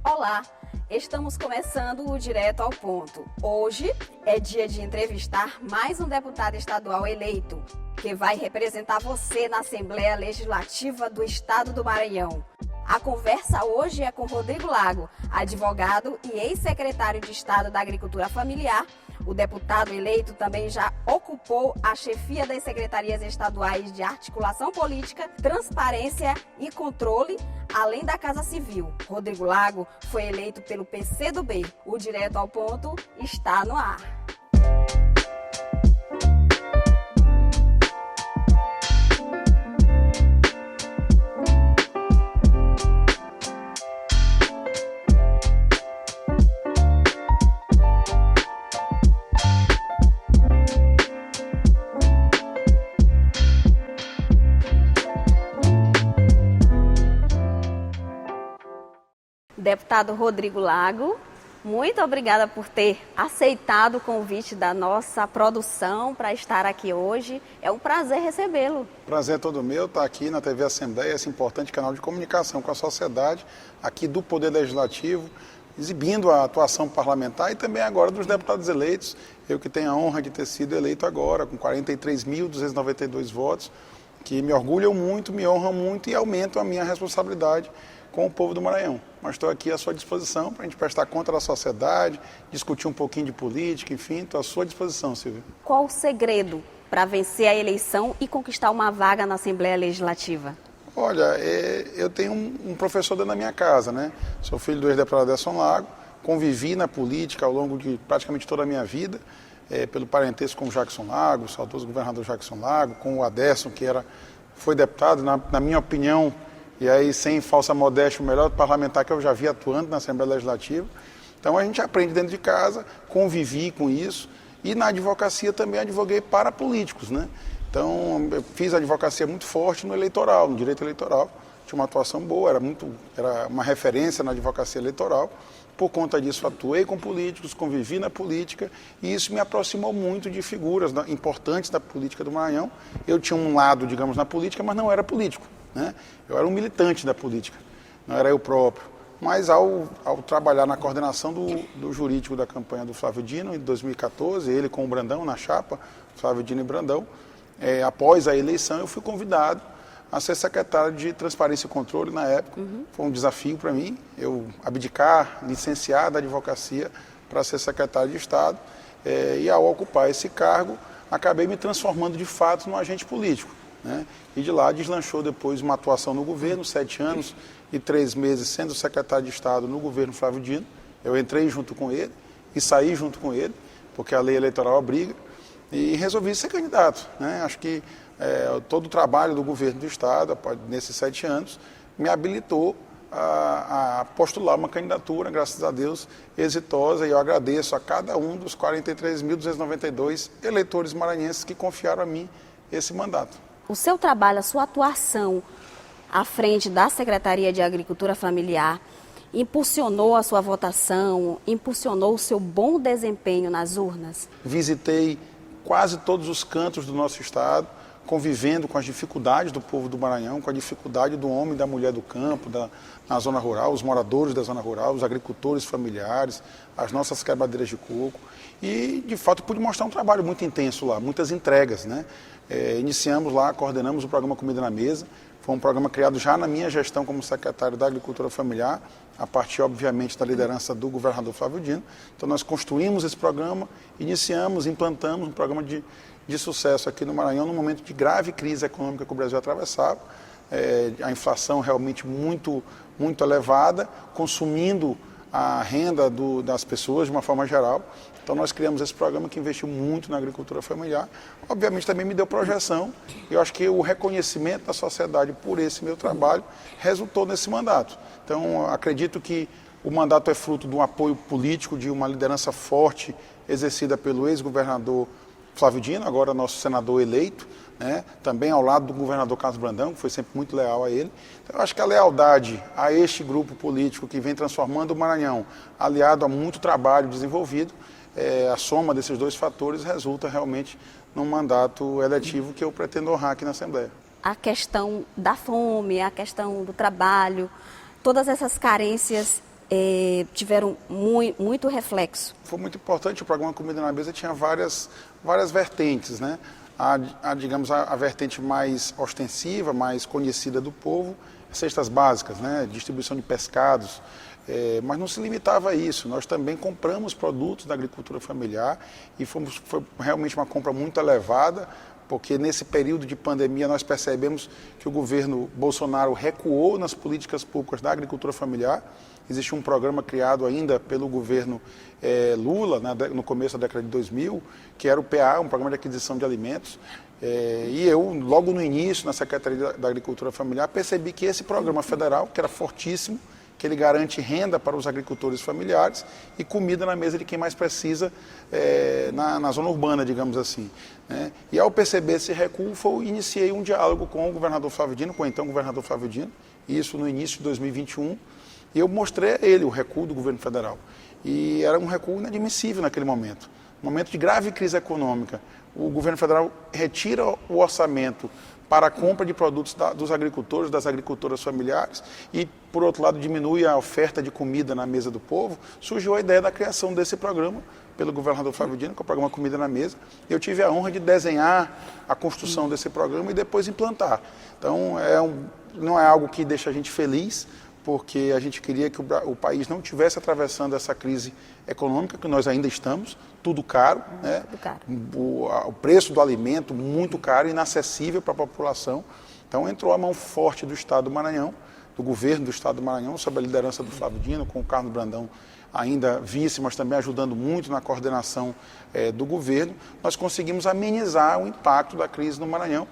Olá, estamos começando o Direto ao Ponto. Hoje é dia de entrevistar mais um deputado estadual eleito, que vai representar você na Assembleia Legislativa do Estado do Maranhão. A conversa hoje é com Rodrigo Lago, advogado e ex-secretário de Estado da Agricultura Familiar. O deputado eleito também já ocupou a chefia das secretarias estaduais de Articulação Política, Transparência e Controle, além da Casa Civil. Rodrigo Lago foi eleito pelo PCdoB. O Direto ao Ponto está no ar. Deputado Rodrigo Lago, muito obrigada por ter aceitado o convite da nossa produção para estar aqui hoje. É um prazer recebê-lo. Prazer é todo meu estar aqui na TV Assembleia, esse importante canal de comunicação com a sociedade, aqui do Poder Legislativo, exibindo a atuação parlamentar e também agora dos deputados eleitos. Eu que tenho a honra de ter sido eleito agora, com 43.292 votos, que me orgulham muito, me honram muito e aumentam a minha responsabilidade com o povo do Maranhão. Mas estou aqui à sua disposição para a gente prestar conta da sociedade, discutir um pouquinho de política, enfim, estou à sua disposição, Silvia. Qual o segredo para vencer a eleição e conquistar uma vaga na Assembleia Legislativa? Olha, eu tenho um professor dentro da minha casa, né? Sou filho do ex-deputado Aderson Lago, convivi na política ao longo de praticamente toda a minha vida, pelo parentesco com o Jackson Lago, o saudoso governador Jackson Lago, com o Aderson, que foi deputado, na minha opinião, e aí, sem falsa modéstia, o melhor parlamentar que eu já vi atuando na Assembleia Legislativa. Então, a gente aprende dentro de casa, convivi com isso. E na advocacia também advoguei para políticos, né? Então, eu fiz advocacia muito forte no eleitoral, no direito eleitoral. Tinha uma atuação boa, era uma referência na advocacia eleitoral. Por conta disso, atuei com políticos, convivi na política e isso me aproximou muito de figuras importantes da política do Maranhão. Eu tinha um lado, digamos, na política, mas não era político, né? Eu era um militante da política, não era eu próprio. Mas ao trabalhar na coordenação do jurídico da campanha do Flávio Dino, em 2014, ele com o Brandão na chapa, Flávio Dino e Brandão, após a eleição eu fui convidado a ser secretário de Transparência e Controle na época. Foi um desafio para mim, eu abdicar, licenciar da advocacia para ser secretário de Estado. E ao ocupar esse cargo, acabei me transformando de fato num agente político, né? E de lá deslanchou depois uma atuação no governo, 7 anos e 3 meses sendo secretário de Estado no governo Flávio Dino. Eu entrei junto com ele e saí junto com ele, porque a lei eleitoral obriga, e resolvi ser candidato, né? Acho que todo o trabalho do governo do Estado, nesses 7 anos, me habilitou a postular uma candidatura, graças a Deus, exitosa, e eu agradeço a cada um dos 43.292 eleitores maranhenses que confiaram a mim esse mandato. O seu trabalho, a sua atuação à frente da Secretaria de Agricultura Familiar impulsionou a sua votação, impulsionou o seu bom desempenho nas urnas? Visitei quase todos os cantos do nosso estado, convivendo com as dificuldades do povo do Maranhão, com a dificuldade do homem e da mulher do campo, na zona rural, os moradores da zona rural, os agricultores familiares, as nossas quebradeiras de coco. E, de fato, pude mostrar um trabalho muito intenso lá, muitas entregas, né? Iniciamos lá, coordenamos o programa Comida na Mesa. Foi um programa criado já na minha gestão como secretário da Agricultura Familiar, a partir, obviamente, da liderança do governador Flávio Dino. Então, nós construímos esse programa, iniciamos, implantamos um programa de sucesso aqui no Maranhão, num momento de grave crise econômica que o Brasil atravessava, a inflação realmente muito, muito elevada, consumindo a renda das pessoas de uma forma geral. Então nós criamos esse programa que investiu muito na agricultura familiar. Obviamente também me deu projeção e eu acho que o reconhecimento da sociedade por esse meu trabalho resultou nesse mandato. Então acredito que o mandato é fruto de um apoio político, de uma liderança forte exercida pelo ex-governador Flávio Dino, agora nosso senador eleito, né? Também ao lado do governador Carlos Brandão, que foi sempre muito leal a ele. Então, eu acho que a lealdade a este grupo político que vem transformando o Maranhão, aliado a muito trabalho desenvolvido, a soma desses dois fatores resulta realmente num mandato eletivo que eu pretendo honrar aqui na Assembleia. A questão da fome, a questão do trabalho, todas essas carências tiveram muito reflexo? Foi muito importante. O programa Comida na Mesa tinha várias vertentes, né? Digamos, a vertente mais ostensiva, mais conhecida do povo, cestas básicas, né? Distribuição de pescados, mas não se limitava a isso. Nós também compramos produtos da agricultura familiar e foi realmente uma compra muito elevada, porque nesse período de pandemia nós percebemos que o governo Bolsonaro recuou nas políticas públicas da agricultura familiar. Existe um programa criado ainda pelo governo Lula, no começo da década de 2000, que era o PA, um programa de aquisição de alimentos. E eu, logo no início, na Secretaria da Agricultura Familiar, percebi que esse programa federal, que era fortíssimo, que ele garante renda para os agricultores familiares e comida na mesa de quem mais precisa na zona urbana, digamos assim, né? E ao perceber esse recuo, iniciei um diálogo com o governador Flávio Dino, com o então governador Flávio Dino, isso no início de 2021, e eu mostrei a ele o recuo do governo federal. E era um recuo inadmissível naquele momento. No momento de grave crise econômica, o governo federal retira o orçamento para a compra de produtos dos agricultores, das agricultoras familiares e, por outro lado, diminui a oferta de comida na mesa do povo. Surgiu a ideia da criação desse programa pelo governador Flávio Dino, que é o programa Comida na Mesa. Eu tive a honra de desenhar a construção desse programa e depois implantar. Então, não é algo que deixa a gente feliz, porque a gente queria que o país não estivesse atravessando essa crise econômica, que nós ainda estamos, tudo caro, né? Tudo caro. O preço do alimento muito caro, inacessível para a população. Então entrou a mão forte do Estado do Maranhão, do governo do Estado do Maranhão, sob a liderança do Flávio Dino, com o Carlos Brandão ainda vice, mas também ajudando muito na coordenação do governo. Nós conseguimos amenizar o impacto da crise no Maranhão.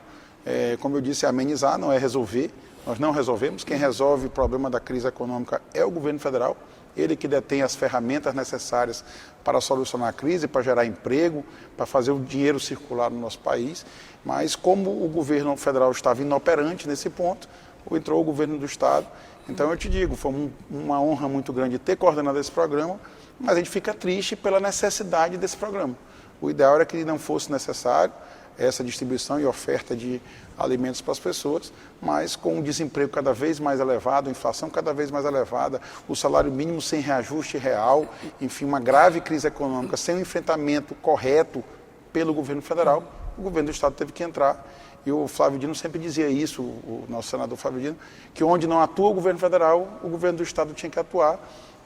Como eu disse, amenizar não é resolver. Nós não resolvemos. Quem resolve o problema da crise econômica é o governo federal. Ele que detém as ferramentas necessárias para solucionar a crise, para gerar emprego, para fazer o dinheiro circular no nosso país. Mas como o governo federal estava inoperante nesse ponto, entrou o governo do Estado. Então eu te digo, foi uma honra muito grande ter coordenado esse programa, mas a gente fica triste pela necessidade desse programa. O ideal era que ele não fosse necessário, essa distribuição e oferta de alimentos para as pessoas, mas com o desemprego cada vez mais elevado, a inflação cada vez mais elevada, o salário mínimo sem reajuste real, enfim, uma grave crise econômica, sem um enfrentamento correto pelo governo federal, o governo do Estado teve que entrar. E o Flávio Dino sempre dizia isso, o nosso senador Flávio Dino, que onde não atua o governo federal, o governo do Estado tinha que atuar.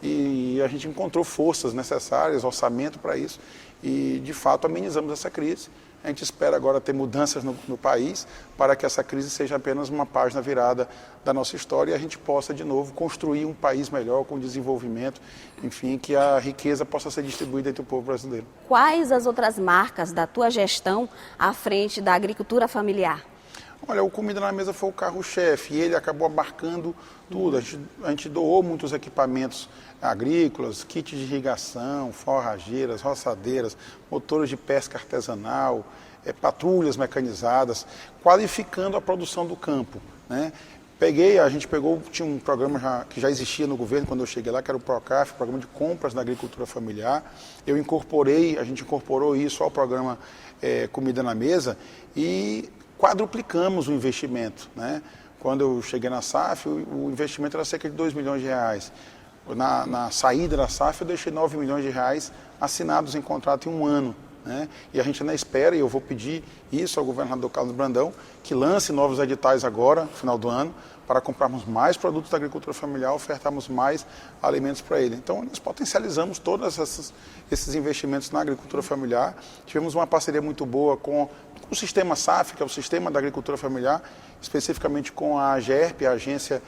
E a gente encontrou forças necessárias, orçamento para isso, e de fato amenizamos essa crise. A gente espera agora ter mudanças no país para que essa crise seja apenas uma página virada da nossa história e a gente possa de novo construir um país melhor, com desenvolvimento, enfim, que a riqueza possa ser distribuída entre o povo brasileiro. Quais as outras marcas da tua gestão à frente da agricultura familiar? Olha, o Comida na Mesa foi o carro-chefe e ele acabou abarcando tudo. A gente doou muitos equipamentos agrícolas, kits de irrigação, forrageiras, roçadeiras, motores de pesca artesanal, patrulhas mecanizadas, qualificando a produção do campo, né? Tinha um programa que já existia no governo quando eu cheguei lá, que era o PROCAF, Programa de Compras da Agricultura Familiar. A gente incorporou isso ao programa Comida na Mesa e quadruplicamos o investimento, né? Quando eu cheguei na SAF, o investimento era cerca de 2 milhões de reais. Na saída da SAF, eu deixei 9 milhões de reais assinados em contrato em um ano, né? E a gente na espera, e eu vou pedir isso ao governador Carlos Brandão, que lance novos editais agora, no final do ano, para comprarmos mais produtos da agricultura familiar, ofertarmos mais alimentos para ele. Então, nós potencializamos todos esses investimentos na agricultura familiar. Tivemos uma parceria muito boa com o Sistema SAF, que é o Sistema da Agricultura Familiar, especificamente com a AGERP, a agência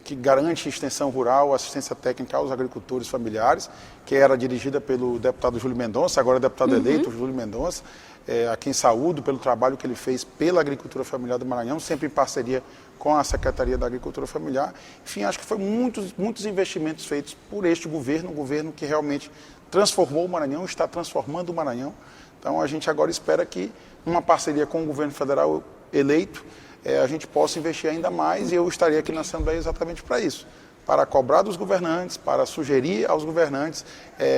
que garante extensão rural, assistência técnica aos agricultores familiares, que era dirigida pelo deputado Júlio Mendonça, agora deputado eleito Júlio Mendonça, a quem saúdo pelo trabalho que ele fez pela agricultura familiar do Maranhão, sempre em parceria com a Secretaria da Agricultura Familiar. Enfim, acho que foi muitos investimentos feitos por este governo, um governo que realmente transformou o Maranhão, está transformando o Maranhão. Então a gente agora espera que, numa parceria com o governo federal eleito, a gente possa investir ainda mais, e eu estarei aqui na Assembleia exatamente para isso, para cobrar dos governantes, para sugerir aos governantes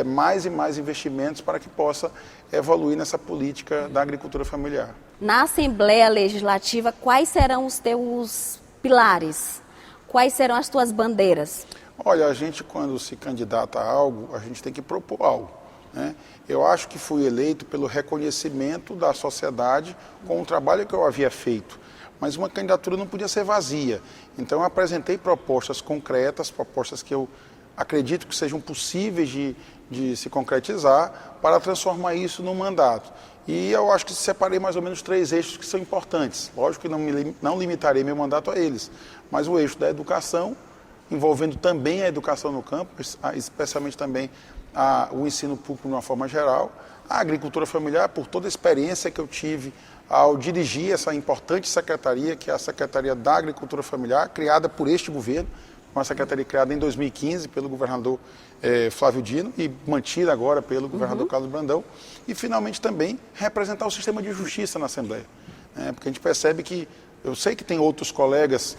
mais e mais investimentos para que possa evoluir nessa política da agricultura familiar. Na Assembleia Legislativa, quais serão os teus pilares? Quais serão as tuas bandeiras? Olha, a gente quando se candidata a algo, a gente tem que propor algo, né? Eu acho que fui eleito pelo reconhecimento da sociedade com o trabalho que eu havia feito, mas uma candidatura não podia ser vazia. Então eu apresentei propostas concretas, propostas que eu acredito que sejam possíveis de se concretizar para transformar isso num mandato. E eu acho que separei mais ou menos 3 eixos que são importantes. Lógico que não limitarei meu mandato a eles, mas o eixo da educação, envolvendo também a educação no campo, especialmente também o ensino público de uma forma geral, a agricultura familiar, por toda a experiência que eu tive ao dirigir essa importante secretaria, que é a Secretaria da Agricultura Familiar, criada por este governo, uma secretaria criada em 2015 pelo governador Flávio Dino e mantida agora pelo governador Carlos Brandão, e finalmente também representar o sistema de justiça na Assembleia. Porque a gente percebe que, eu sei que tem outros colegas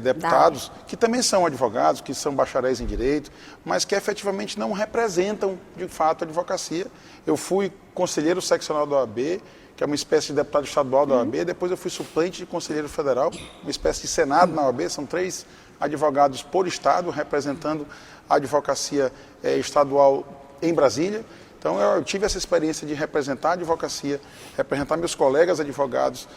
deputados que também são advogados, que são bacharéis em direito, mas que efetivamente não representam de fato a advocacia. Eu fui conselheiro seccional da OAB, que é uma espécie de deputado estadual da OAB, depois eu fui suplente de conselheiro federal, uma espécie de senado na OAB, são 3 advogados por estado, representando a advocacia estadual em Brasília. Então eu tive essa experiência de representar a advocacia, representar meus colegas advogados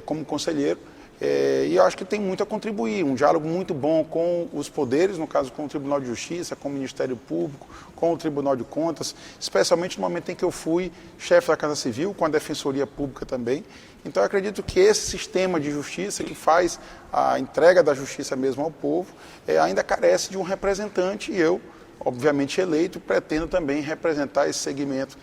como conselheiro, e eu acho que tem muito a contribuir, um diálogo muito bom com os poderes, no caso com o Tribunal de Justiça, com o Ministério Público, com o Tribunal de Contas, especialmente no momento em que eu fui chefe da Casa Civil, com a Defensoria Pública também. Então eu acredito que esse sistema de justiça que faz a entrega da justiça mesmo ao povo, ainda carece de um representante, e eu, obviamente eleito, pretendo também representar esse segmento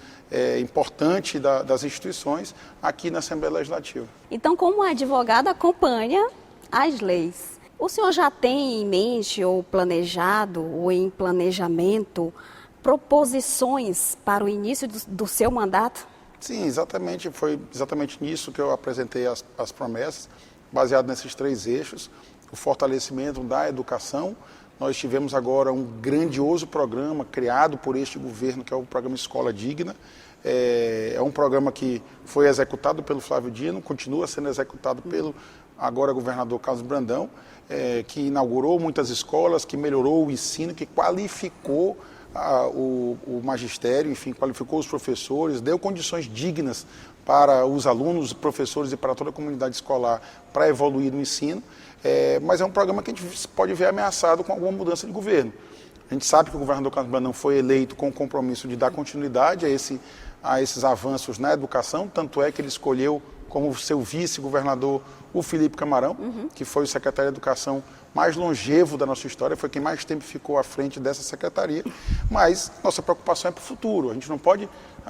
importante das instituições aqui na Assembleia Legislativa. Então, como advogado, acompanha as leis. O senhor já tem em mente, ou planejado, ou em planejamento, proposições para o início do seu mandato? Sim, exatamente. Foi exatamente nisso que eu apresentei as promessas, baseado nesses 3 eixos. O fortalecimento da educação. Nós tivemos agora um grandioso programa criado por este governo, que é o programa Escola Digna. É um programa que foi executado pelo Flávio Dino, continua sendo executado pelo agora governador Carlos Brandão, que inaugurou muitas escolas, que melhorou o ensino, que qualificou o magistério, enfim, qualificou os professores, deu condições dignas para os alunos, professores e para toda a comunidade escolar para evoluir no ensino, mas é um programa que a gente pode ver ameaçado com alguma mudança de governo. A gente sabe que o governador Carlos Brandão foi eleito com o compromisso de dar continuidade a esses avanços na educação, tanto é que ele escolheu como seu vice-governador o Felipe Camarão, que foi o secretário de Educação mais longevo da nossa história, foi quem mais tempo ficou à frente dessa secretaria, mas nossa preocupação é para o futuro, a gente não pode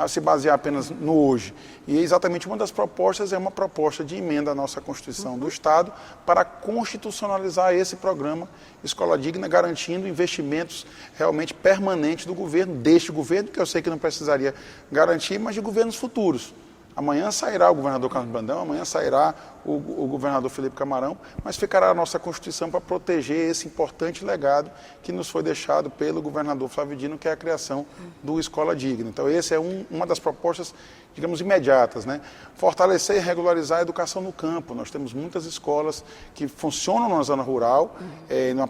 se basear apenas no hoje. E exatamente uma das propostas é uma proposta de emenda à nossa Constituição do Estado para constitucionalizar esse programa Escola Digna, garantindo investimentos realmente permanentes do governo, deste governo, que eu sei que não precisaria garantir, mas de governos futuros. Amanhã sairá o governador Carlos Brandão, amanhã sairá o governador Felipe Camarão, mas ficará a nossa Constituição para proteger esse importante legado que nos foi deixado pelo governador Flávio Dino, que é a criação do Escola Digna. Então, essa é uma das propostas, digamos, imediatas, né? Fortalecer e regularizar a educação no campo. Nós temos muitas escolas que funcionam na zona rural,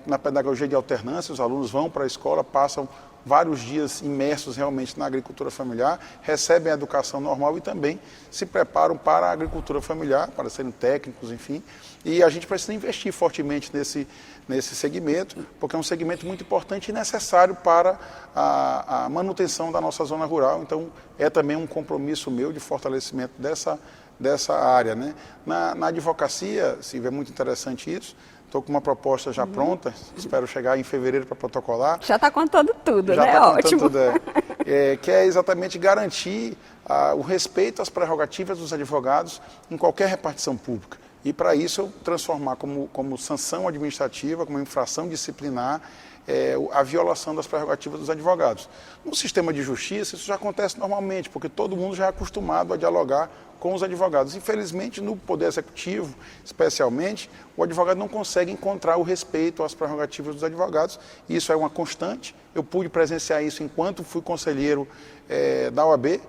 na pedagogia de alternância, os alunos vão para a escola, passam vários dias imersos realmente na agricultura familiar, recebem a educação normal e também se preparam para a agricultura familiar, para serem técnicos, enfim. E a gente precisa investir fortemente nesse segmento, porque é um segmento muito importante e necessário para a manutenção da nossa zona rural. Então, é também um compromisso meu de fortalecimento dessa área, né? Na advocacia, Silvia, é muito interessante isso. Estou com uma proposta já pronta, espero chegar em fevereiro para protocolar. Já está contando tudo, já né? Já está Ótimo. contando tudo, que é exatamente garantir o respeito às prerrogativas dos advogados em qualquer repartição pública. E para isso eu transformar como sanção administrativa, como infração disciplinar, a violação das prerrogativas dos advogados. No sistema de justiça isso já acontece normalmente, porque todo mundo já é acostumado a dialogar com os advogados. Infelizmente, no Poder Executivo, especialmente, o advogado não consegue encontrar o respeito às prerrogativas dos advogados. Isso é uma constante. Eu pude presenciar isso enquanto fui conselheiro da OAB.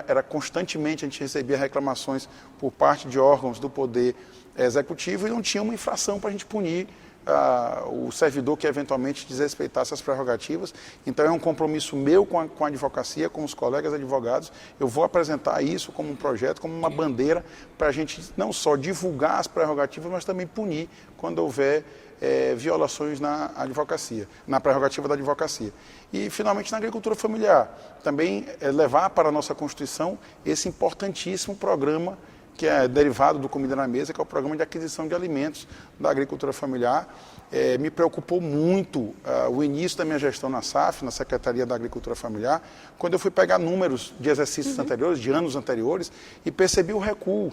Era constantemente, a gente recebia reclamações por parte de órgãos do Poder Executivo e não tinha uma infração para a gente punir o servidor que eventualmente desrespeitar essas prerrogativas. Então é um compromisso meu com a advocacia, com os colegas advogados. Eu vou apresentar isso como um projeto, como uma bandeira, para a gente não só divulgar as prerrogativas, mas também punir quando houver violações na advocacia, na prerrogativa da advocacia. E, finalmente, na agricultura familiar, também levar para a nossa Constituição esse importantíssimo programa que é derivado do Comida na Mesa, que é o programa de aquisição de alimentos da agricultura familiar. Me preocupou muito o início da minha gestão na SAF, na Secretaria da Agricultura Familiar, quando eu fui pegar números de exercícios anteriores, de anos anteriores, e percebi o recuo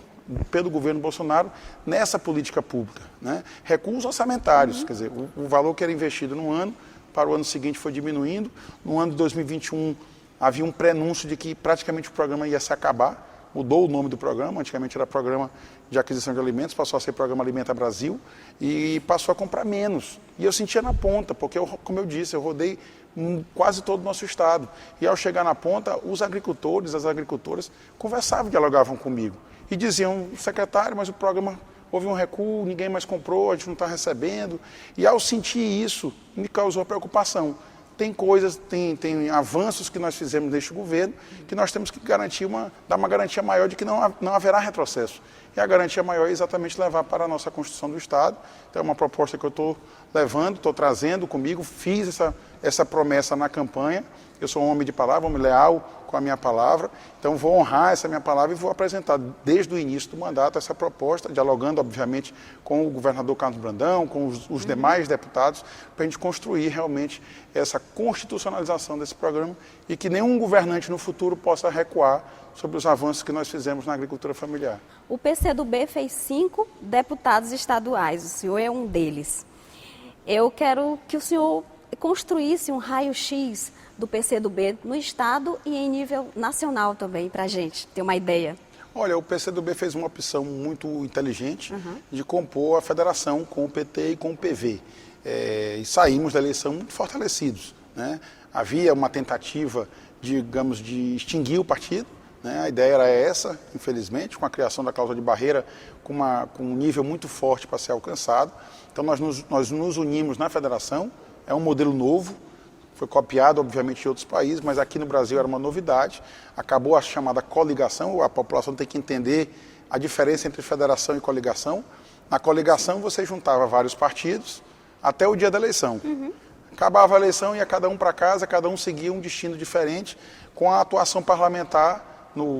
pelo governo Bolsonaro nessa política pública, né? Recuos orçamentários, quer dizer, o valor que era investido no ano, para o ano seguinte foi diminuindo. No ano de 2021 havia um prenúncio de que praticamente o programa ia se acabar. Mudou o nome do programa, antigamente era Programa de Aquisição de Alimentos, passou a ser Programa Alimenta Brasil e passou a comprar menos. E eu sentia na ponta, porque, como eu disse, eu rodei quase todo o nosso estado. E ao chegar na ponta, os agricultores, as agricultoras, conversavam, dialogavam comigo. E diziam, secretário, mas o programa, houve um recuo, ninguém mais comprou, a gente não está recebendo. E ao sentir isso, me causou preocupação. Tem coisas, tem avanços que nós fizemos neste governo que nós temos que dar uma garantia maior de que não haverá retrocesso. E a garantia maior é exatamente levar para a nossa Constituição do Estado. Então é uma proposta que eu estou levando, estou trazendo comigo, fiz essa promessa na campanha. Eu sou um homem de palavra, um homem leal com a minha palavra, então vou honrar essa minha palavra e vou apresentar desde o início do mandato essa proposta, dialogando obviamente com o governador Carlos Brandão, com os demais deputados, para a gente construir realmente essa constitucionalização desse programa e que nenhum governante no futuro possa recuar sobre os avanços que nós fizemos na agricultura familiar. O PCdoB fez 5 deputados estaduais, o senhor é um deles. Eu quero que o senhor construísse um raio-x do PCdoB no estado e em nível nacional também, para a gente ter uma ideia. Olha, o PCdoB fez uma opção muito inteligente de compor a federação com o PT e com o PV. E saímos da eleição muito fortalecidos, né? Havia uma tentativa, digamos, de extinguir o partido, né? A ideia era essa, infelizmente, com a criação da cláusula de barreira, com um nível muito forte para ser alcançado. Então nós nos unimos na federação, é um modelo novo, foi copiado, obviamente, em outros países, mas aqui no Brasil era uma novidade. Acabou a chamada coligação, a população tem que entender a diferença entre federação e coligação. Na coligação, você juntava vários partidos até o dia da eleição. Acabava a eleição, ia cada um para casa, cada um seguia um destino diferente, com a atuação parlamentar,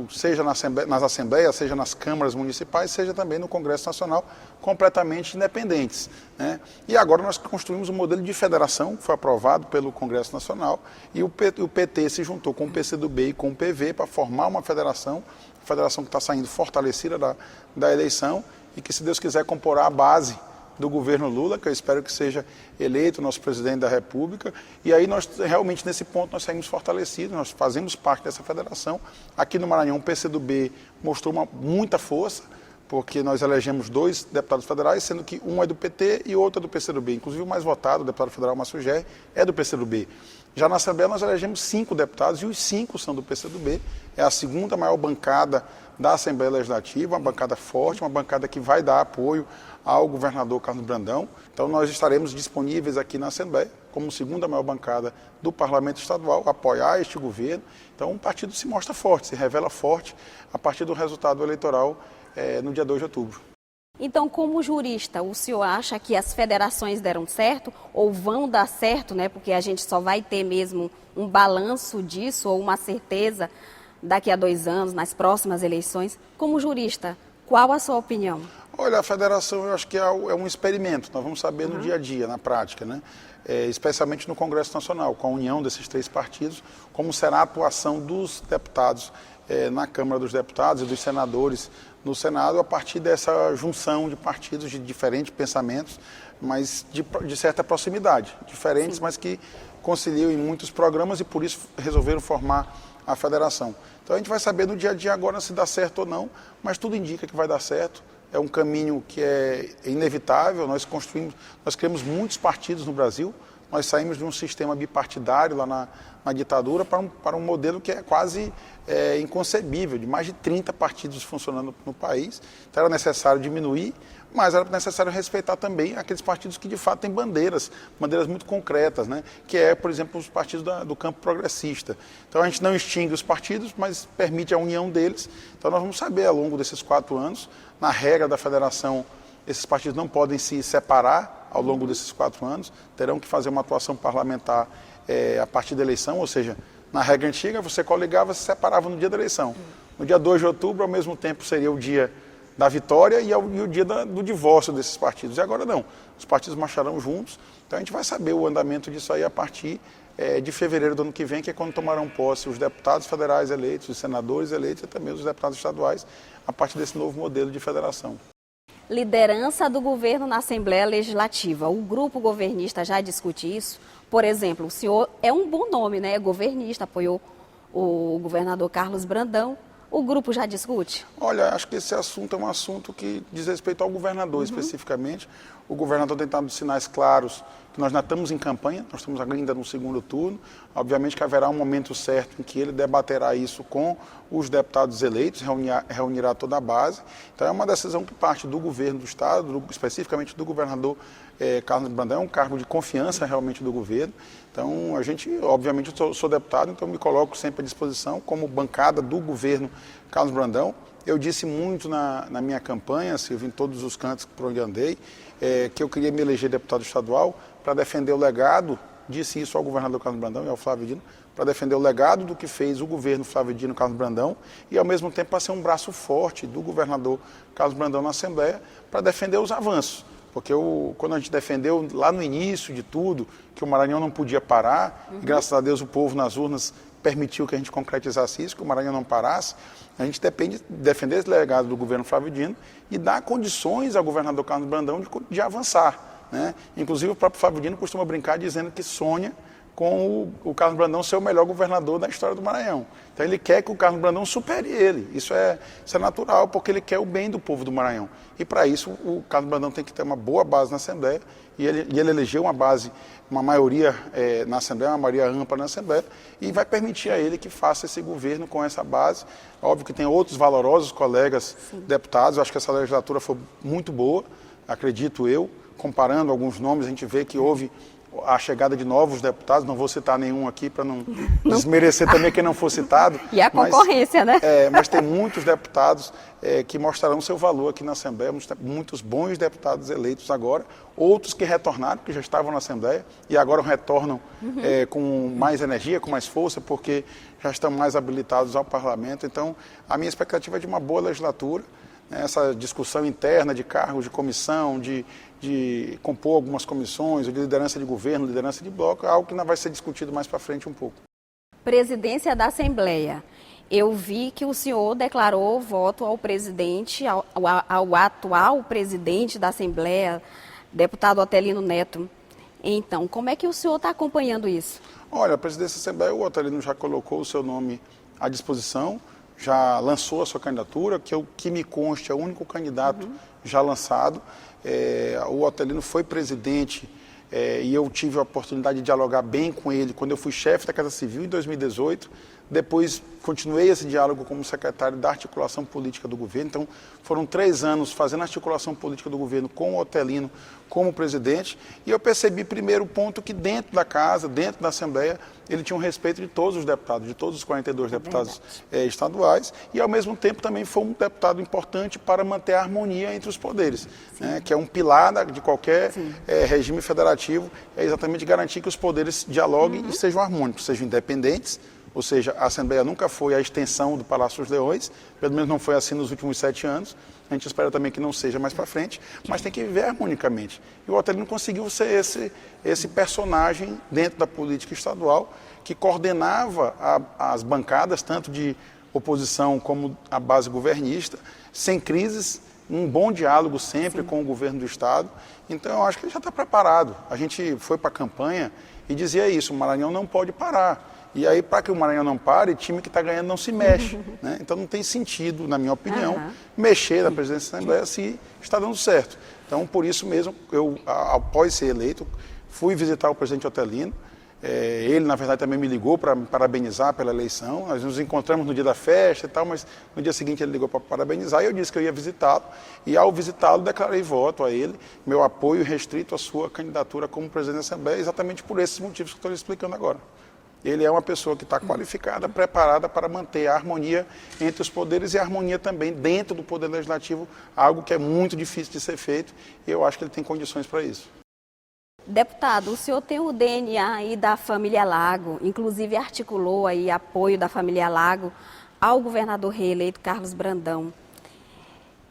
seja nas assembleias, seja nas câmaras municipais, seja também no Congresso Nacional, completamente independentes, né? E agora nós construímos um modelo de federação, que foi aprovado pelo Congresso Nacional, e o PT se juntou com o PCdoB e com o PV para formar uma federação que está saindo fortalecida da eleição e que, se Deus quiser, comporá a base do governo Lula, que eu espero que seja eleito nosso presidente da República, e aí nós realmente nesse ponto nós saímos fortalecidos, nós fazemos parte dessa federação. Aqui no Maranhão o PCdoB mostrou muita força, porque nós elegemos 2 deputados federais, sendo que um é do PT e o outro é do PCdoB, inclusive o mais votado, o deputado federal Márcio Gerri, é do PCdoB. Já na Assembleia nós elegemos 5 deputados e os 5 são do PCdoB, é a segunda maior bancada da Assembleia Legislativa, uma bancada forte, uma bancada que vai dar apoio ao governador Carlos Brandão. Então nós estaremos disponíveis aqui na Assembleia, como segunda maior bancada do Parlamento Estadual, apoiar este governo. Então o partido se mostra forte, se revela forte a partir do resultado eleitoral no dia 2 de outubro. Então, como jurista, o senhor acha que as federações deram certo ou vão dar certo, né? Porque a gente só vai ter mesmo um balanço disso ou uma certeza daqui a 2 anos, nas próximas eleições. Como jurista, qual a sua opinião? Olha, a federação eu acho que é um experimento, nós vamos saber no dia a dia, na prática, né? Especialmente no Congresso Nacional, com a união desses 3 partidos, como será a atuação dos deputados na Câmara dos Deputados e dos senadores no Senado, a partir dessa junção de partidos de diferentes pensamentos, mas de certa proximidade, diferentes, Sim. mas que conciliam em muitos programas e por isso resolveram formar a federação. Então a gente vai saber no dia a dia agora se dá certo ou não, mas tudo indica que vai dar certo. É um caminho que é inevitável, nós criamos muitos partidos no Brasil, nós saímos de um sistema bipartidário lá na ditadura para um modelo que é quase inconcebível, de mais de 30 partidos funcionando no país. Então era necessário diminuir mas era necessário respeitar também aqueles partidos que de fato têm bandeiras muito concretas, né? Que é, por exemplo, os partidos do campo progressista. Então a gente não extingue os partidos, mas permite a união deles. Então nós vamos saber ao longo desses 4 anos, na regra da federação, esses partidos não podem se separar ao longo desses 4 anos, terão que fazer uma atuação parlamentar a partir da eleição, ou seja, na regra antiga você coligava, se separava no dia da eleição. No dia 2 de outubro, ao mesmo tempo, seria o dia da vitória e o dia do divórcio desses partidos. E agora não, os partidos marcharão juntos, então a gente vai saber o andamento disso aí a partir de fevereiro do ano que vem, que é quando tomarão posse os deputados federais eleitos, os senadores eleitos e também os deputados estaduais, a partir desse novo modelo de federação. Liderança do governo na Assembleia Legislativa. O grupo governista já discute isso? Por exemplo, o senhor é um bom nome, né? É governista, apoiou o governador Carlos Brandão. O grupo já discute? Olha, acho que esse assunto é um assunto que diz respeito ao governador especificamente. O governador tem dado sinais claros que nós ainda estamos em campanha, nós estamos ainda no segundo turno. Obviamente que haverá um momento certo em que ele debaterá isso com os deputados eleitos, reunirá toda a base. Então é uma decisão que parte do governo do Estado, especificamente do governador Carlos Brandão, é um cargo de confiança realmente do governo. Então a gente, obviamente, eu sou deputado, então me coloco sempre à disposição como bancada do governo Carlos Brandão. Eu disse muito na minha campanha, Silvio, em todos os cantos por onde andei, que eu queria me eleger deputado estadual para defender o legado, disse isso ao governador Carlos Brandão e ao Flávio Dino, para defender o legado do que fez o governo Flávio Dino Carlos Brandão e, ao mesmo tempo, para ser um braço forte do governador Carlos Brandão na Assembleia para defender os avanços. Porque quando a gente defendeu lá no início de tudo, que o Maranhão não podia parar, e graças a Deus o povo nas urnas permitiu que a gente concretizasse isso, que o Maranhão não parasse, a gente depende de defender esse legado do governo Flávio Dino e dar condições ao governador Carlos Brandão de avançar, né? Inclusive o próprio Flávio Dino costuma brincar dizendo que sonha com o Carlos Brandão ser o melhor governador da história do Maranhão. Então ele quer que o Carlos Brandão supere ele. Isso é natural, porque ele quer o bem do povo do Maranhão. E para isso o Carlos Brandão tem que ter uma boa base na Assembleia, e ele elegeu uma maioria na Assembleia, uma maioria ampla na Assembleia, e vai permitir a ele que faça esse governo com essa base. Óbvio que tem outros valorosos colegas deputados, eu acho que essa legislatura foi muito boa, acredito eu. Comparando alguns nomes, a gente vê que houve a chegada de novos deputados, não vou citar nenhum aqui para não desmerecer também quem não for citado. E a concorrência, né? Mas tem muitos deputados que mostrarão seu valor aqui na Assembleia, muitos bons deputados eleitos agora, outros que retornaram, que já estavam na Assembleia e agora retornam com mais energia, com mais força, porque já estão mais habilitados ao parlamento. Então, a minha expectativa é de uma boa legislatura. Essa discussão interna de cargos de comissão, de compor algumas comissões, de liderança de governo, liderança de bloco, é algo que ainda vai ser discutido mais para frente um pouco. Presidência da Assembleia. Eu vi que o senhor declarou voto ao presidente, ao atual presidente da Assembleia, deputado Otelino Neto. Então, como é que o senhor está acompanhando isso? Olha, a presidência da Assembleia, o Otelino já colocou o seu nome à disposição, já lançou a sua candidatura, que me conste é o único candidato já lançado. O Otelino foi presidente e eu tive a oportunidade de dialogar bem com ele quando eu fui chefe da Casa Civil em 2018. Depois continuei esse diálogo como secretário da articulação política do governo. Então foram 3 anos fazendo a articulação política do governo com o Otelino como presidente. E eu percebi primeiro ponto que dentro da casa, dentro da Assembleia, ele tinha um respeito de todos os deputados, de todos os 42 deputados estaduais. E ao mesmo tempo também foi um deputado importante para manter a harmonia entre os poderes, né, que é um pilar de qualquer regime federativo, é exatamente garantir que os poderes dialoguem e sejam harmônicos, sejam independentes. Ou seja, a Assembleia nunca foi a extensão do Palácio dos Leões, pelo menos não foi assim nos últimos 7 anos. A gente espera também que não seja mais para frente, mas tem que viver harmonicamente. E o Otelino conseguiu ser esse personagem dentro da política estadual que coordenava as bancadas, tanto de oposição como a base governista, sem crises, um bom diálogo sempre com o governo do Estado. Então, eu acho que ele já está preparado. A gente foi para a campanha e dizia isso, o Maranhão não pode parar. E aí, para que o Maranhão não pare, time que está ganhando não se mexe, né? Então não tem sentido, na minha opinião, mexer na presidência da Assembleia se está dando certo. Então, por isso mesmo, eu, após ser eleito, fui visitar o presidente Otelino, Ele, na verdade, também me ligou para me parabenizar pela eleição. Nós nos encontramos no dia da festa e tal, mas no dia seguinte ele ligou para parabenizar e eu disse que eu ia visitá-lo. E ao visitá-lo, declarei voto a ele, meu apoio restrito à sua candidatura como presidente da Assembleia, exatamente por esses motivos que estou lhe explicando agora. Ele é uma pessoa que está qualificada, preparada para manter a harmonia entre os poderes e a harmonia também dentro do Poder Legislativo, algo que é muito difícil de ser feito e eu acho que ele tem condições para isso. Deputado, o senhor tem o DNA aí da família Lago, inclusive articulou aí apoio da família Lago ao governador reeleito Carlos Brandão.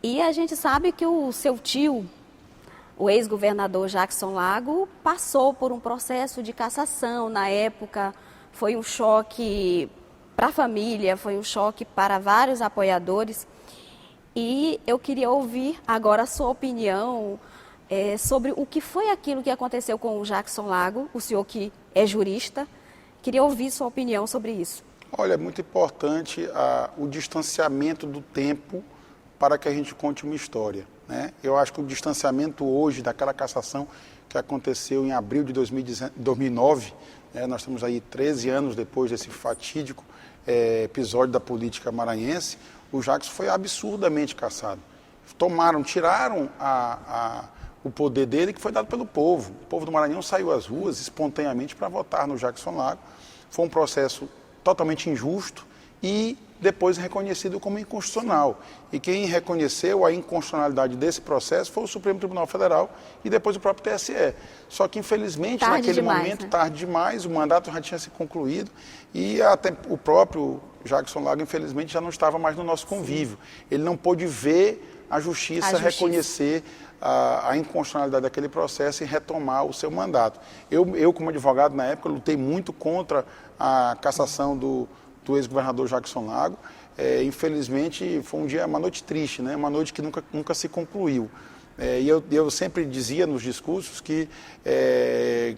E a gente sabe que o seu tio, o ex-governador Jackson Lago, passou por um processo de cassação na época. Foi um choque para a família, foi um choque para vários apoiadores. E eu queria ouvir agora a sua opinião sobre o que foi aquilo que aconteceu com o Jackson Lago, o senhor que é jurista. Queria ouvir sua opinião sobre isso. Olha, é muito importante o distanciamento do tempo para que a gente conte uma história, né? Eu acho que o distanciamento hoje daquela cassação que aconteceu em abril de 2009, nós estamos aí 13 anos depois desse fatídico episódio da política maranhense, o Jackson foi absurdamente cassado. Tiraram o poder dele que foi dado pelo povo. O povo do Maranhão saiu às ruas espontaneamente para votar no Jackson Lago. Foi um processo totalmente injusto e depois reconhecido como inconstitucional. E quem reconheceu a inconstitucionalidade desse processo foi o Supremo Tribunal Federal e depois o próprio TSE. Só que, infelizmente, naquele momento, né? Tarde demais, o mandato já tinha se concluído e até o próprio Jackson Lago, infelizmente, já não estava mais no nosso convívio. Ele não pôde ver a justiça reconhecer a inconstitucionalidade daquele processo e retomar o seu mandato. Eu, como advogado na época, lutei muito contra a cassação do ex-governador Jackson Lago. Infelizmente, foi uma noite triste, né? Uma noite que nunca se concluiu. E eu sempre dizia nos discursos que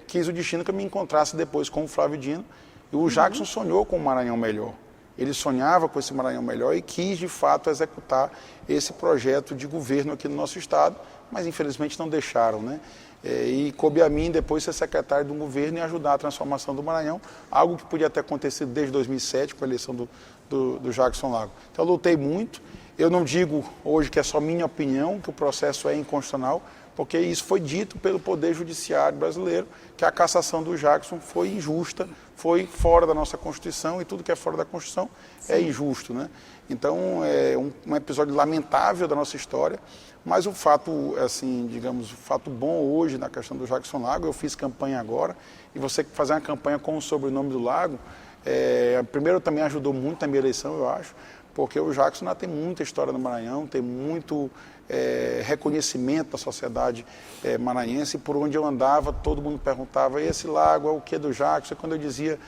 quis o destino que eu me encontrasse depois com o Flávio Dino. E o Jackson sonhou com um Maranhão melhor. Ele sonhava com esse Maranhão melhor e quis, de fato, executar esse projeto de governo aqui no nosso estado, mas infelizmente não deixaram, né? E coube a mim depois ser secretário do governo e ajudar a transformação do Maranhão, algo que podia ter acontecido desde 2007 com a eleição do Jackson Lago. Então eu lutei muito. Eu não digo hoje que é só minha opinião, que o processo é inconstitucional, porque isso foi dito pelo Poder Judiciário brasileiro, que a cassação do Jackson foi injusta, foi fora da nossa Constituição, e tudo que é fora da Constituição é injusto, né? Então, é um episódio lamentável da nossa história, mas o fato, assim, digamos, o fato bom hoje na questão do Jackson Lago, eu fiz campanha agora, e você fazer uma campanha com o sobrenome do Lago, primeiro também ajudou muito na minha eleição, eu acho, porque o Jackson tem muita história no Maranhão, tem muito reconhecimento da sociedade maranhense, por onde eu andava, todo mundo perguntava, esse lago é o que do Jackson? E quando eu dizia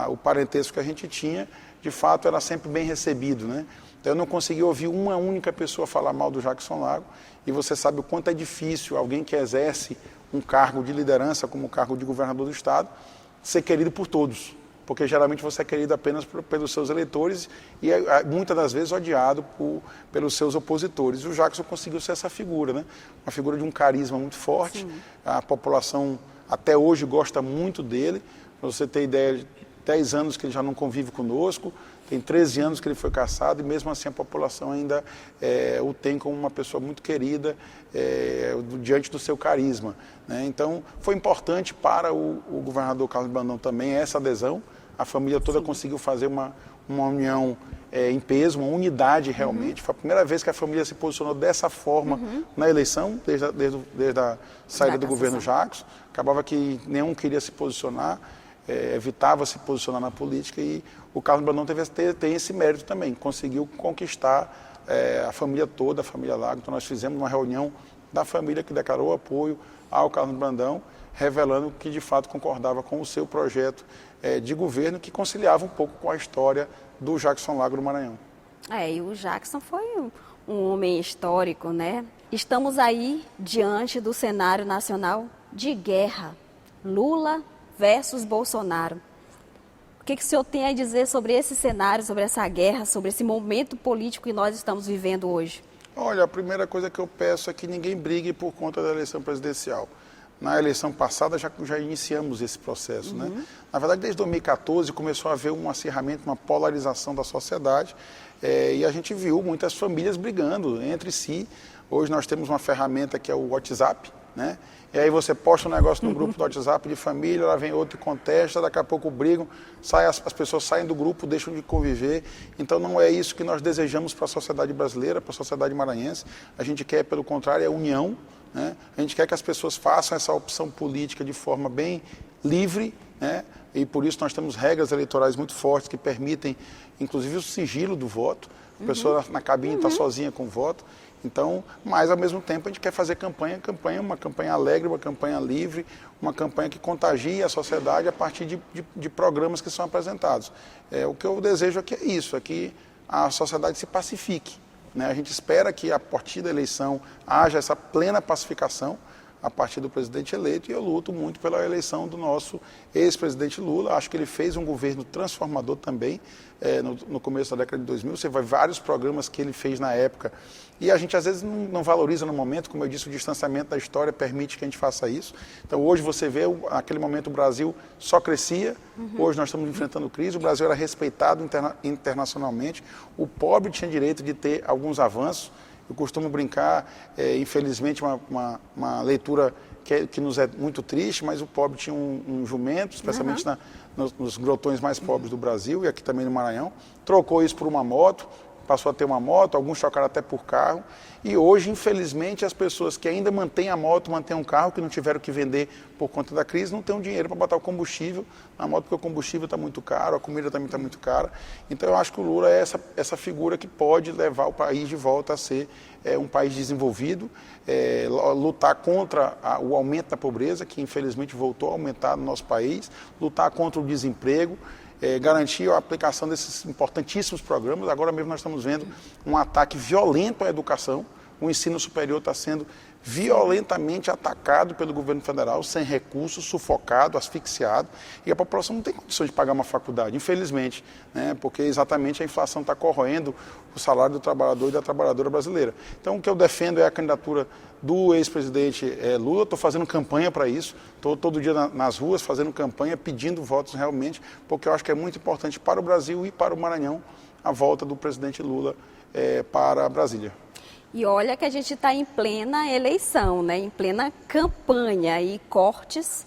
o parentesco que a gente tinha, de fato era sempre bem recebido, né? Então eu não consegui ouvir uma única pessoa falar mal do Jackson Lago, e você sabe o quanto é difícil alguém que exerce um cargo de liderança, como o cargo de governador do estado, ser querido por todos. Porque geralmente você é querido apenas pelos seus eleitores e muitas das vezes odiado pelos seus opositores. E o Jackson conseguiu ser essa figura, né? Uma figura de um carisma muito forte. Sim. A população até hoje gosta muito dele. Para você ter ideia, 10 anos que ele já não convive conosco, tem 13 anos que ele foi cassado e mesmo assim a população ainda o tem como uma pessoa muito querida diante do seu carisma, né? Então foi importante para o governador Carlos Brandão também essa adesão. A família toda conseguiu fazer uma união em peso, uma unidade realmente. Foi a primeira vez que a família se posicionou dessa forma na eleição, desde a saída do governo Jackson. Acabava que nenhum queria se posicionar, evitava se posicionar na política e o Carlos Brandão tem esse mérito também, conseguiu conquistar a família toda, a família Lago. Então nós fizemos uma reunião da família que declarou apoio ao Carlos Brandão, revelando que de fato concordava com o seu projeto de governo, que conciliava um pouco com a história do Jackson Lago do Maranhão. E o Jackson foi um homem histórico, né? Estamos aí diante do cenário nacional de guerra, Lula versus Bolsonaro. O que o senhor tem a dizer sobre esse cenário, sobre essa guerra, sobre esse momento político que nós estamos vivendo hoje? Olha, a primeira coisa que eu peço é que ninguém brigue por conta da eleição presidencial. na eleição passada já iniciamos esse processo. Né? Na verdade, desde 2014 começou a haver um acirramento, uma polarização da sociedade, e a gente viu muitas famílias brigando entre si. Hoje nós temos uma ferramenta que é o WhatsApp, né? E aí você posta um negócio no grupo do WhatsApp de família, lá vem outro e contesta, daqui a pouco brigam, as pessoas saem do grupo, deixam de conviver. Então não é isso que nós desejamos para a sociedade brasileira, para a sociedade maranhense. A gente quer, pelo contrário, a união, né? A gente quer que as pessoas façam essa opção política de forma bem livre, né? E por isso nós temos regras eleitorais muito fortes que permitem, inclusive, o sigilo do voto. A pessoa na cabine está sozinha com o voto. Então, mas ao mesmo tempo a gente quer fazer uma campanha alegre, uma campanha livre, uma campanha que contagie a sociedade a partir de programas que são apresentados. O que eu desejo aqui é isso, é que a sociedade se pacifique, né? A gente espera que a partir da eleição haja essa plena pacificação a partir do presidente eleito, e eu luto muito pela eleição do nosso ex-presidente Lula. Acho que ele fez um governo transformador também, no começo da década de 2000. Você vai vários programas que ele fez na época, e a gente às vezes não valoriza no momento. Como eu disse, o distanciamento da história permite que a gente faça isso. Então hoje você vê, naquele momento o Brasil só crescia, hoje nós estamos enfrentando crise, o Brasil era respeitado internacionalmente, o pobre tinha direito de ter alguns avanços. Eu costumo brincar, infelizmente, uma leitura que nos é muito triste, mas o pobre tinha um jumento, especialmente nos grotões mais pobres do Brasil, e aqui também no Maranhão, trocou isso por uma moto, passou a ter uma moto, alguns trocaram até por carro, e hoje, infelizmente, as pessoas que ainda mantêm a moto, mantêm um carro, que não tiveram que vender por conta da crise, não têm um dinheiro para botar o combustível na moto, porque o combustível está muito caro, a comida também está muito cara. Então eu acho que o Lula é essa figura que pode levar o país de volta a ser um país desenvolvido, lutar contra o aumento da pobreza, que infelizmente voltou a aumentar no nosso país, lutar contra o desemprego, garantir a aplicação desses importantíssimos programas. Agora mesmo nós estamos vendo um ataque violento à educação. O ensino superior está sendo violentamente atacado pelo governo federal, sem recursos, sufocado, asfixiado, e a população não tem condições de pagar uma faculdade, infelizmente, né? Porque exatamente a inflação está corroendo o salário do trabalhador e da trabalhadora brasileira. Então o que eu defendo é a candidatura do ex-presidente Lula. Estou fazendo campanha para isso, estou todo dia nas ruas fazendo campanha, pedindo votos realmente, porque eu acho que é muito importante para o Brasil e para o Maranhão a volta do presidente Lula para Brasília. E olha que a gente está em plena eleição, né? Em plena campanha, e cortes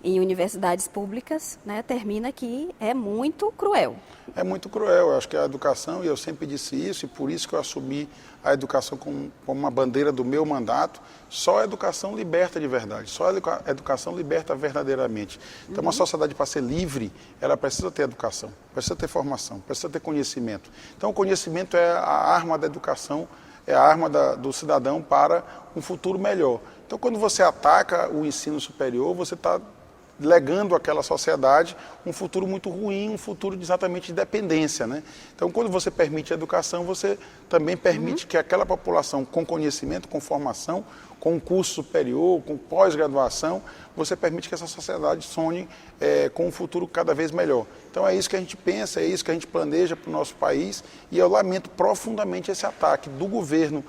em universidades públicas, né? Termina que é muito cruel. É muito cruel. Eu acho que a educação, e eu sempre disse isso, e por isso que eu assumi a educação como uma bandeira do meu mandato, só a educação liberta de verdade, só a educação liberta verdadeiramente. Então, uma sociedade, para ser livre, ela precisa ter educação, precisa ter formação, precisa ter conhecimento. Então, o conhecimento é a arma da educação, é a arma do cidadão para um futuro melhor. Então, quando você ataca o ensino superior, você está legando àquela sociedade um futuro muito ruim, um futuro exatamente de dependência, né? Então, quando você permite a educação, você também permite que aquela população com conhecimento, com formação, com curso superior, com pós-graduação, você permite que essa sociedade sonhe com um futuro cada vez melhor. Então é isso que a gente pensa, é isso que a gente planeja para o nosso país, e eu lamento profundamente esse ataque do governo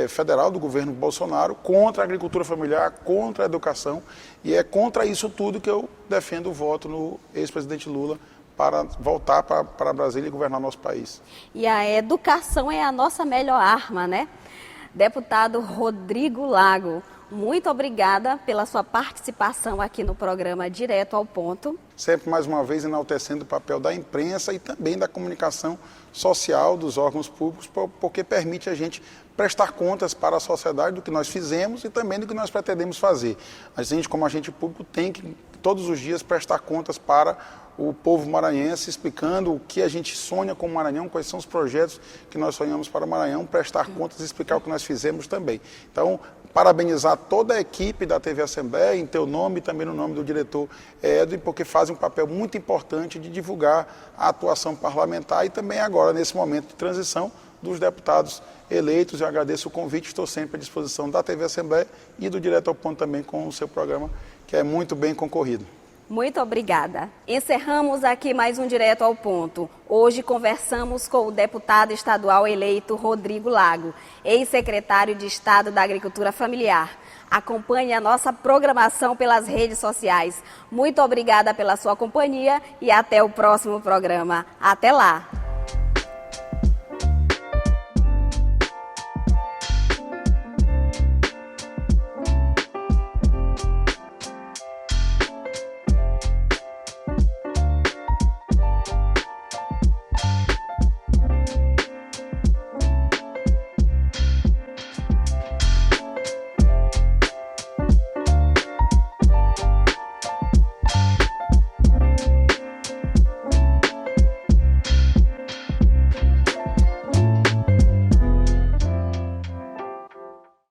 federal, do governo Bolsonaro, contra a agricultura familiar, contra a educação, e é contra isso tudo que eu defendo o voto no ex-presidente Lula para voltar para Brasília e governar nosso país. E a educação é a nossa melhor arma, né? Deputado Rodrigo Lago, muito obrigada pela sua participação aqui no programa Direto ao Ponto. Sempre, mais uma vez, enaltecendo o papel da imprensa e também da comunicação social dos órgãos públicos, porque permite a gente prestar contas para a sociedade do que nós fizemos e também do que nós pretendemos fazer. A gente, como agente público, tem que todos os dias prestar contas para o povo maranhense, explicando o que a gente sonha com o Maranhão, quais são os projetos que nós sonhamos para o Maranhão, prestar contas e explicar o que nós fizemos também. Então, parabenizar toda a equipe da TV Assembleia, em teu nome e também no nome do diretor Edwin, porque fazem um papel muito importante de divulgar a atuação parlamentar e também agora, nesse momento de transição, dos deputados eleitos. Eu agradeço o convite, estou sempre à disposição da TV Assembleia e do Direto ao Ponto também com o seu programa, que é muito bem concorrido. Muito obrigada. Encerramos aqui mais um Direto ao Ponto. Hoje conversamos com o deputado estadual eleito Rodrigo Lago, ex-secretário de Estado da Agricultura Familiar. Acompanhe a nossa programação pelas redes sociais. Muito obrigada pela sua companhia e até o próximo programa. Até lá!